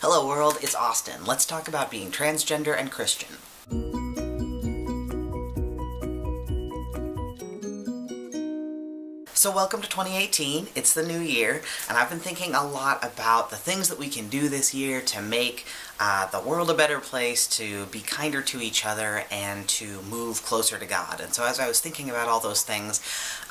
Hello world, it's Austin. Let's talk about being transgender and Christian. So welcome to 2018, it's the new year, and I've been thinking a lot about the things that we can do this year to make the world a better place, to be kinder to each other, and to move closer to God. And so as I was thinking about all those things,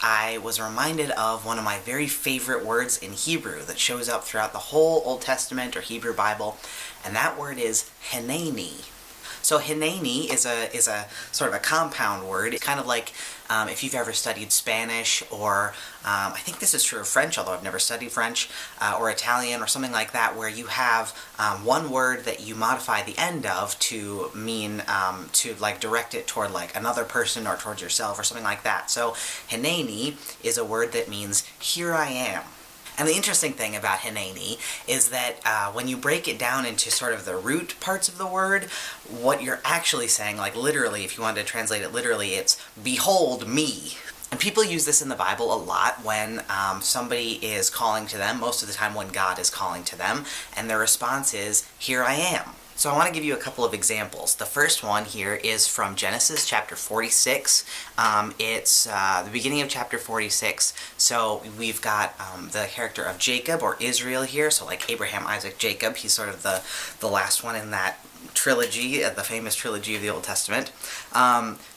I was reminded of one of my very favorite words in Hebrew that shows up throughout the whole Old Testament or Hebrew Bible, and that word is Hineini. So Hineni is a sort of a compound word. It's kind of like if you've ever studied Spanish, or I think this is true of French, although I've never studied French, or Italian, or something like that, where you have one word that you modify the end of to mean, to like direct it toward like another person or towards yourself or something like that. So Hineni is a word that means, here I am. And the interesting thing about Hineini is that when you break it down into sort of the root parts of the word, what you're actually saying, like literally, if you wanted to translate it literally, it's, behold me. And people use this in the Bible a lot when somebody is calling to them, most of the time when God is calling to them, and their response is, here I am. So I want to give you a couple of examples. The first one here is from Genesis chapter 46. It's the beginning of chapter 46. So we've got the character of Jacob, or Israel here. So like Abraham, Isaac, Jacob. He's sort of the last one in that trilogy, the famous trilogy of the Old Testament.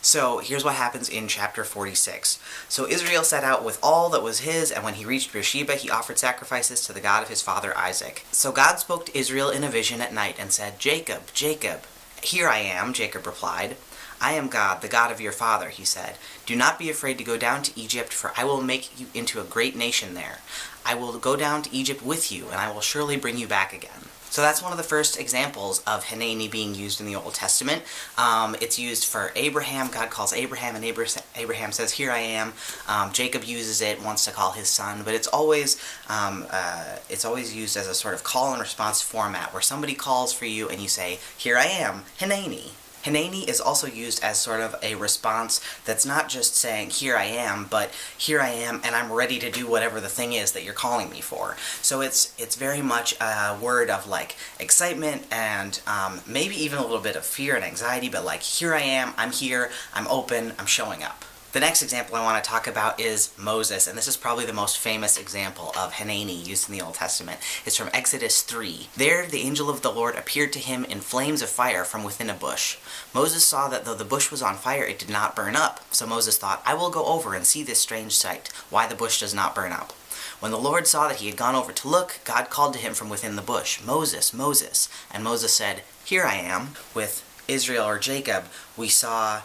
So here's what happens in chapter 46. So Israel set out with all that was his, and when he reached Beersheba, he offered sacrifices to the God of his father Isaac. So God spoke to Israel in a vision at night and said, Jacob, Jacob. Here I am, Jacob replied. I am God, the God of your father, he said. Do not be afraid to go down to Egypt, for I will make you into a great nation there. I will go down to Egypt with you, and I will surely bring you back again. So that's one of the first examples of Hineni being used in the Old Testament. It's used for Abraham. God calls Abraham, and Abraham says, here I am. Jacob uses it, wants to call his son, but it's always used as a sort of call and response format, where somebody calls for you and you say, here I am, Hineni. Hineni is also used as sort of a response that's not just saying, here I am, but here I am and I'm ready to do whatever the thing is that you're calling me for. So it's very much a word of like excitement and maybe even a little bit of fear and anxiety, but like, here I am, I'm here, I'm open, I'm showing up. The next example I want to talk about is Moses, and this is probably the most famous example of Hineni used in the Old Testament. It's from Exodus 3. There the angel of the Lord appeared to him in flames of fire from within a bush. Moses saw that though the bush was on fire, it did not burn up. So Moses thought, I will go over and see this strange sight, why the bush does not burn up. When the Lord saw that he had gone over to look, God called to him from within the bush, Moses, Moses. And Moses said, here I am. With Israel or Jacob, we saw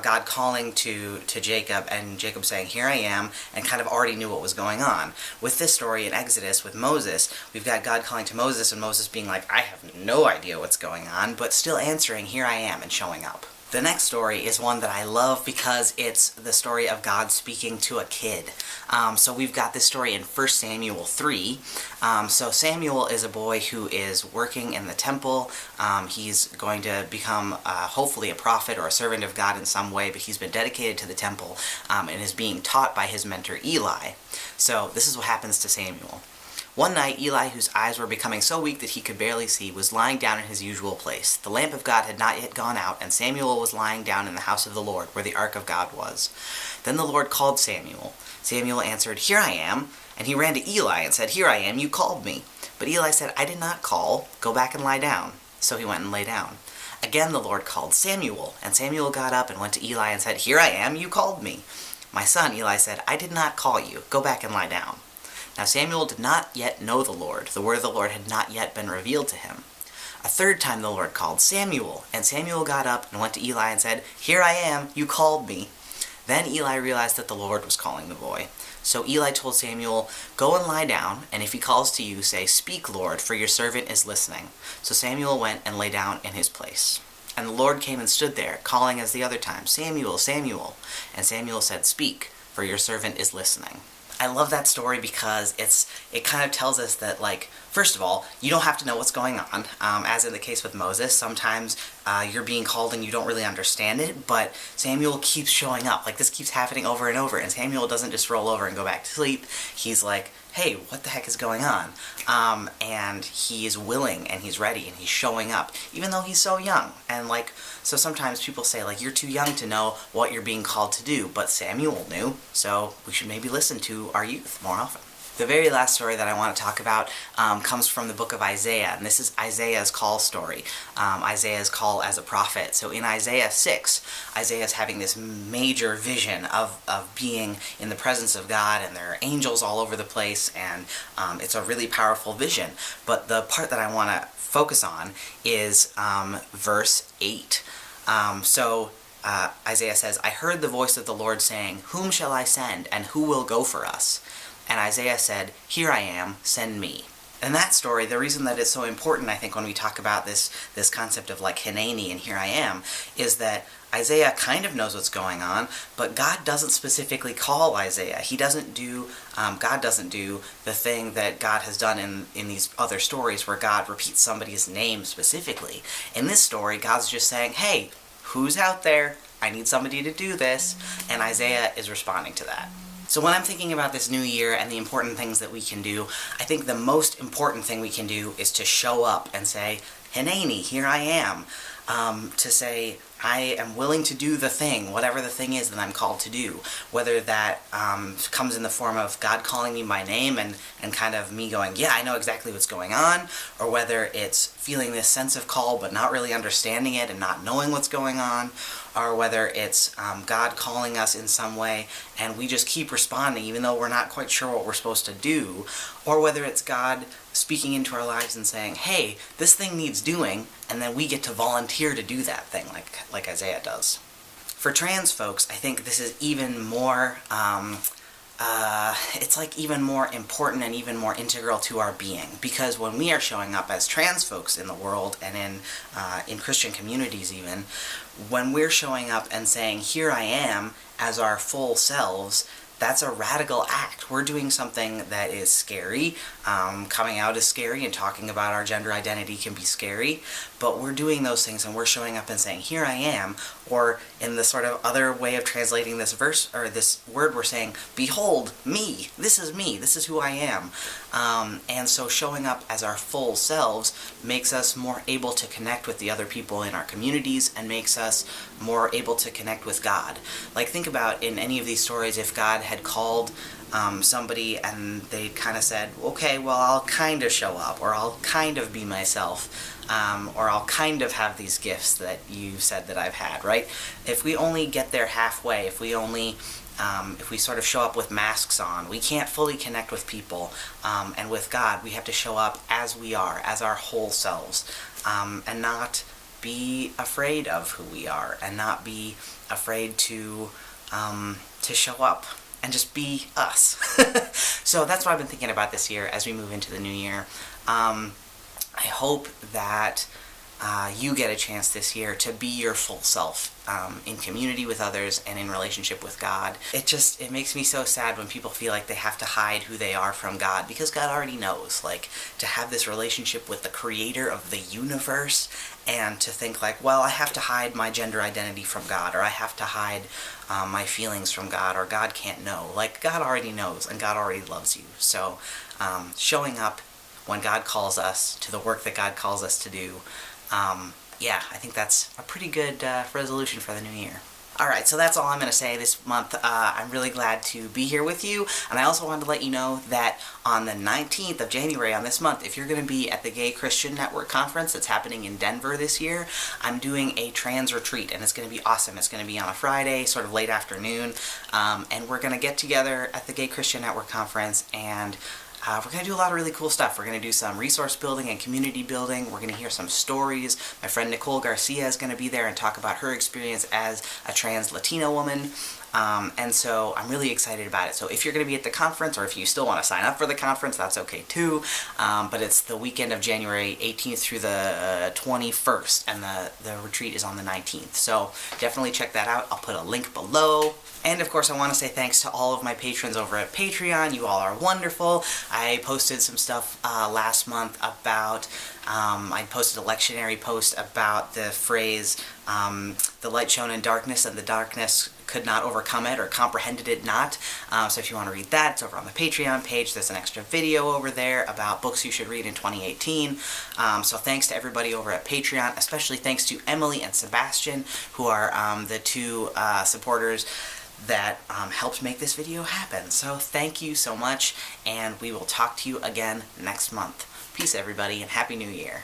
God calling to Jacob, and Jacob saying, here I am, and kind of already knew what was going on. With this story in Exodus with Moses, we've got God calling to Moses, and Moses being like, I have no idea what's going on, but still answering, here I am, and showing up. The next story is one that I love because it's the story of God speaking to a kid. So we've got this story in 1 Samuel 3. So Samuel is a boy who is working in the temple. He's going to become hopefully a prophet or a servant of God in some way, but he's been dedicated to the temple and is being taught by his mentor Eli. So this is what happens to Samuel. One night, Eli, whose eyes were becoming so weak that he could barely see, was lying down in his usual place. The lamp of God had not yet gone out, and Samuel was lying down in the house of the Lord, where the ark of God was. Then the Lord called Samuel. Samuel answered, here I am. And he ran to Eli and said, here I am, you called me. But Eli said, I did not call. Go back and lie down. So he went and lay down. Again the Lord called Samuel, and Samuel got up and went to Eli and said, here I am, you called me. My son, Eli said, I did not call you. Go back and lie down. Now Samuel did not yet know the Lord. The word of the Lord had not yet been revealed to him. A third time the Lord called Samuel, and Samuel got up and went to Eli and said, here I am, you called me. Then Eli realized that the Lord was calling the boy. So Eli told Samuel, go and lie down, and if he calls to you, say, speak, Lord, for your servant is listening. So Samuel went and lay down in his place. And the Lord came and stood there, calling as the other time, Samuel, Samuel. And Samuel said, speak, for your servant is listening. I love that story because it kind of tells us that, like, First of all, you don't have to know what's going on. As in the case with Moses, sometimes you're being called and you don't really understand it, but Samuel keeps showing up. Like, this keeps happening over and over, and Samuel doesn't just roll over and go back to sleep. He's like, hey, what the heck is going on? And he is willing, and he's ready, and he's showing up, even though he's so young. And, like, so sometimes people say, like, you're too young to know what you're being called to do, but Samuel knew, so we should maybe listen to our youth more often. The very last story that I want to talk about comes from the book of Isaiah, and this is Isaiah's call story, Isaiah's call as a prophet. So in Isaiah 6, Isaiah's having this major vision of being in the presence of God, and there are angels all over the place, and it's a really powerful vision. But the part that I want to focus on is verse 8. Isaiah says, I heard the voice of the Lord saying, whom shall I send, and who will go for us? And Isaiah said, here I am, send me. And that story, the reason that it's so important, I think, when we talk about this concept of like Hineini and here I am, is that Isaiah kind of knows what's going on, but God doesn't specifically call Isaiah. God doesn't do the thing that God has done in these other stories where God repeats somebody's name specifically. In this story, God's just saying, hey, who's out there? I need somebody to do this. And Isaiah is responding to that. So when I'm thinking about this new year and the important things that we can do, I think the most important thing we can do is to show up and say, Hineni, here I am. To say, I am willing to do the thing, whatever the thing is that I'm called to do. Whether that comes in the form of God calling me by name and kind of me going, yeah, I know exactly what's going on, or whether it's feeling this sense of call but not really understanding it and not knowing what's going on, or whether it's God calling us in some way and we just keep responding even though we're not quite sure what we're supposed to do, or whether it's God speaking into our lives and saying, hey, this thing needs doing, and then we get to volunteer to do that thing like Isaiah does. For trans folks, I think this is even more, it's like even more important and even more integral to our being, because when we are showing up as trans folks in the world and in Christian communities even, when we're showing up and saying, here I am, as our full selves, that's a radical act. We're doing something that is scary. Coming out is scary, and talking about our gender identity can be scary, but we're doing those things and we're showing up and saying, here I am, or in the sort of other way of translating this verse, or this word, we're saying, behold, me, this is who I am. And so showing up as our full selves makes us more able to connect with the other people in our communities and makes us more able to connect with God. Like, think about in any of these stories, if God had called somebody and they kind of said, okay, well, I'll kind of show up, or I'll kind of be myself, or I'll kind of have these gifts that you said that I've had, right? If we only get there halfway, if we sort of show up with masks on, we can't fully connect with people, and with God, we have to show up as we are, as our whole selves, and not be afraid of who we are, and not be afraid to show up and just be us. So that's what I've been thinking about this year as we move into the new year. I hope that you get a chance this year to be your full self in community with others and in relationship with God. It makes me so sad when people feel like they have to hide who they are from God, because God already knows. Like, to have this relationship with the creator of the universe and to think like, well, I have to hide my gender identity from God, or I have to hide my feelings from God, or God can't know. Like, God already knows, and God already loves you. So showing up when God calls us to the work that God calls us to do, I think that's a pretty good resolution for the new year. Alright, so that's all I'm going to say this month. I'm really glad to be here with you, and I also wanted to let you know that on the 19th of January, on this month, if you're going to be at the Gay Christian Network Conference that's happening in Denver this year, I'm doing a trans retreat, and it's going to be awesome. It's going to be on a Friday, sort of late afternoon, and we're going to get together at the Gay Christian Network Conference, and we're going to do a lot of really cool stuff. We're going to do some resource building and community building. We're going to hear some stories. My friend Nicole Garcia is going to be there and talk about her experience as a trans Latina woman. And so I'm really excited about it. So if you're going to be at the conference, or if you still want to sign up for the conference, that's okay too. But it's the weekend of January 18th through the 21st, and the retreat is on the 19th. So definitely check that out. I'll put a link below. And of course I want to say thanks to all of my patrons over at Patreon. You all are wonderful. I posted some stuff last month about, I posted a lectionary post about the phrase, the light shone in darkness and the darkness could not overcome it, or comprehended it not. So if you want to read that, it's over on the Patreon page. There's an extra video over there about books you should read in 2018. So thanks to everybody over at Patreon, especially thanks to Emily and Sebastian, who are the two supporters that helped make this video happen. So thank you so much, and we will talk to you again next month. Peace everybody, and Happy New Year.